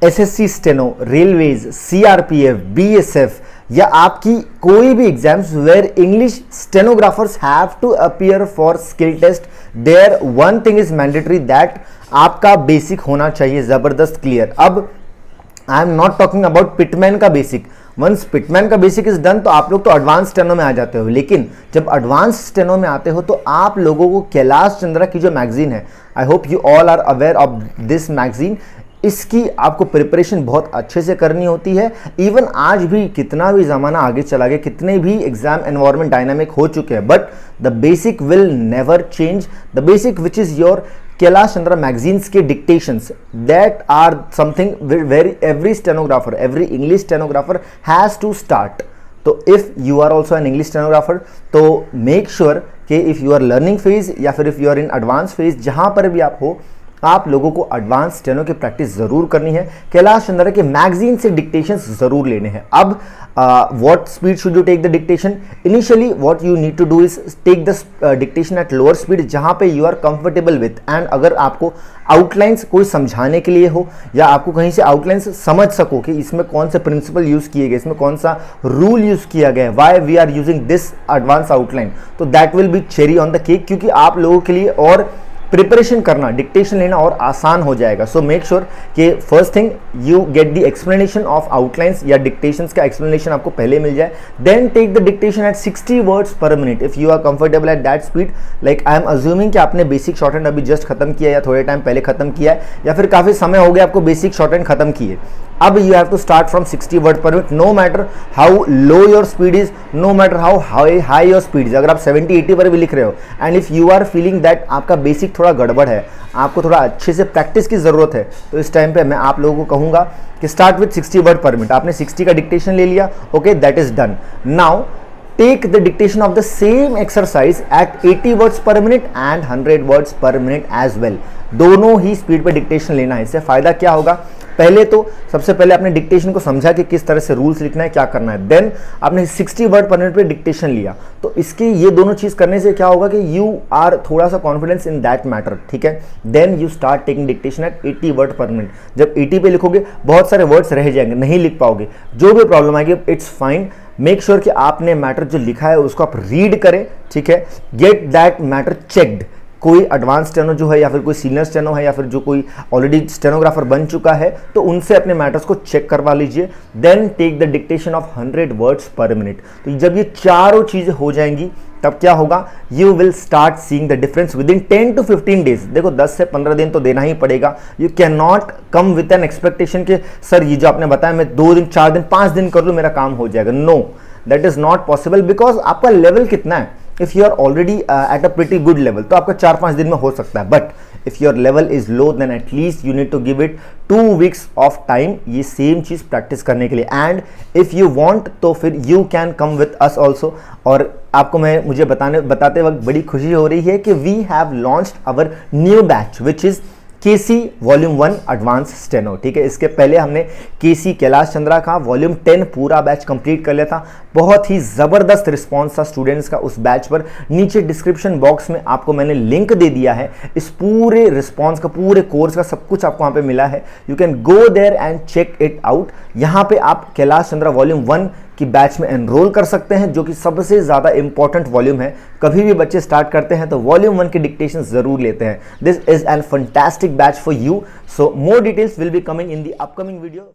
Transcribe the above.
SSC steno, railways, CRPF, BSF या आपकी कोई भी exams where English stenographers have to appear for skill test, there one thing is mandatory, that आपका basic होना चाहिए जबरदस्त क्लियर। अब I am not talking about Pitman का बेसिक, वंस पिटमैन का बेसिक इज डन तो आप लोग तो एडवांस स्टेनो में आ जाते हो, लेकिन जब एडवांस स्टेनो में आते हो तो आप लोगों को कैलाश चंद्रा की जो मैगजीन है, I hope you all are aware of this magazine, इसकी आपको प्रिपरेशन बहुत अच्छे से करनी होती है। इवन आज भी कितना भी ज़माना आगे चला गया, कितने भी एग्जाम एनवायरनमेंट डायनामिक हो चुके हैं, but the basic will never change. The basic which is your Kailash Chandra magazines के dictations, that are something very every stenographer, every English stenographer has to start. तो if you are also an English stenographer तो make sure कि if you are learning phase या फिर if you are in advance phase, जहाँ पर भी आप हो, आप लोगों को एडवांस स्टेनो की प्रैक्टिस जरूर करनी है। कैलाश चंद्रा के मैगजीन से डिक्टेशंस जरूर लेने हैं। अब what speed should you take the dictation? Initially what you need to do is take the dictation at lower speed, जहां पे you are comfortable with. And अगर आपको आउटलाइंस कोई समझाने के लिए हो या आपको कहीं से आउटलाइंस समझ सको कि इसमें कौन से प्रिंसिपल यूज किए गए, इसमें कौन सा रूल यूज किया गया है, why we are using this advance outline, तो that will be cherry on the cake, क्योंकि आप लोगों के लिए और प्रिपरेशन करना, डिक्टेशन लेना और आसान हो जाएगा। सो मेक श्योर कि first thing you get the explanation of outlines या डिक्टेशंस का एक्सप्लेनेशन आपको पहले मिल जाए। Then take the dictation at 60 words per minute if you are comfortable at that speed. Like I am assuming कि आपने basic shorthand अभी just खत्म किया या थोड़े टाइम पहले खत्म किया है, या फिर काफी समय हो गया आपको बेसिक शॉर्ट हैंड खत्म किए। अब you have to start from 60 word per minute, no matter how low your speed is, no matter how high your speed is. अगर आप 70-80 पर भी लिख रहे हो and if you are feeling that आपका बेसिक थोड़ा गड़बड़ है, आपको थोड़ा अच्छे से प्रैक्टिस की जरूरत है, तो इस टाइम पे मैं आप लोगों को कहूंगा कि start with 60 word per minute. आपने 60 का डिक्टेशन ले लिया, okay, that is done. Now take the dictation of the same exercise at 80 words per minute and 100 words per minute as well। दोनों ही स्पीड पे डिक्टेशन लेना है। इससे फायदा क्या होगा? पहले तो सबसे पहले आपने डिक्टेशन को समझा कि किस तरह से रूल्स लिखना है, क्या करना है। देन आपने 60 वर्ड पर मिनट पे डिक्टेशन लिया, तो इसके ये दोनों चीज करने से क्या होगा कि यू आर थोड़ा सा कॉन्फिडेंस इन दैट मैटर, ठीक है। Then you start taking dictation at 80 word per minute. जब 80 पे लिखोगे बहुत सारे वर्ड्स रह जाएंगे, नहीं लिख पाओगे, जो भी प्रॉब्लम आएगी इट्स फाइन। मेक श्योर कि आपने मैटर जो लिखा है उसको आप रीड करें, ठीक है। Get that matter checked. कोई एडवांस स्टेनो जो है या फिर कोई सीनियर स्टेनो है या फिर जो कोई ऑलरेडी स्टेनोग्राफर बन चुका है, तो उनसे अपने मैटर्स को चेक करवा लीजिए। Then take the dictation of 100 words per minute. तो जब ये चारों चीजें हो जाएंगी तब क्या होगा? You will start seeing the difference with in 10 to 15 days. देखो 10 से 15 दिन तो देना ही पड़ेगा। You can not come with an expectation कि सर ये जो आपने बताया मैं 2 दिन 4 दिन 5 दिन कर लूँ मेरा काम हो जाएगा। No, that is not possible, because आपका लेवल कितना है? If you are already at a pretty good level तो आपका 4-5 दिन में हो सकता है, but if your level is low then at least you need to give it 2 weeks of time ये सेम चीज प्रैक्टिस करने के लिए। एंड इफ यू वांट तो फिर you can come with us also. और आपको मुझे बताते वक्त बड़ी खुशी हो रही है कि we have launched our new batch which is KC volume 1 advance steno, ठीक है। इसके पहले हमने केसी कैलाश चंद्रा का वॉल्यूम 10 पूरा बैच कंप्लीट कर लिया था। बहुत ही जबरदस्त रिस्पांस था स्टूडेंट्स का उस बैच पर। नीचे डिस्क्रिप्शन बॉक्स में आपको मैंने लिंक दे दिया है, इस पूरे रिस्पांस का, पूरे कोर्स का सब कुछ आपको वहां पे मिला है। You can go there and check it out. यहाँ पे आप कैलाश चंद्रा वॉल्यूम 1 की बैच में एनरोल कर सकते हैं, जो कि सबसे ज्यादा इंपॉर्टेंट वॉल्यूम है। कभी भी बच्चे स्टार्ट करते हैं तो वॉल्यूम 1 की डिक्टेशन जरूर लेते हैं। This is an fantastic batch for you. So more details will be coming in the upcoming video.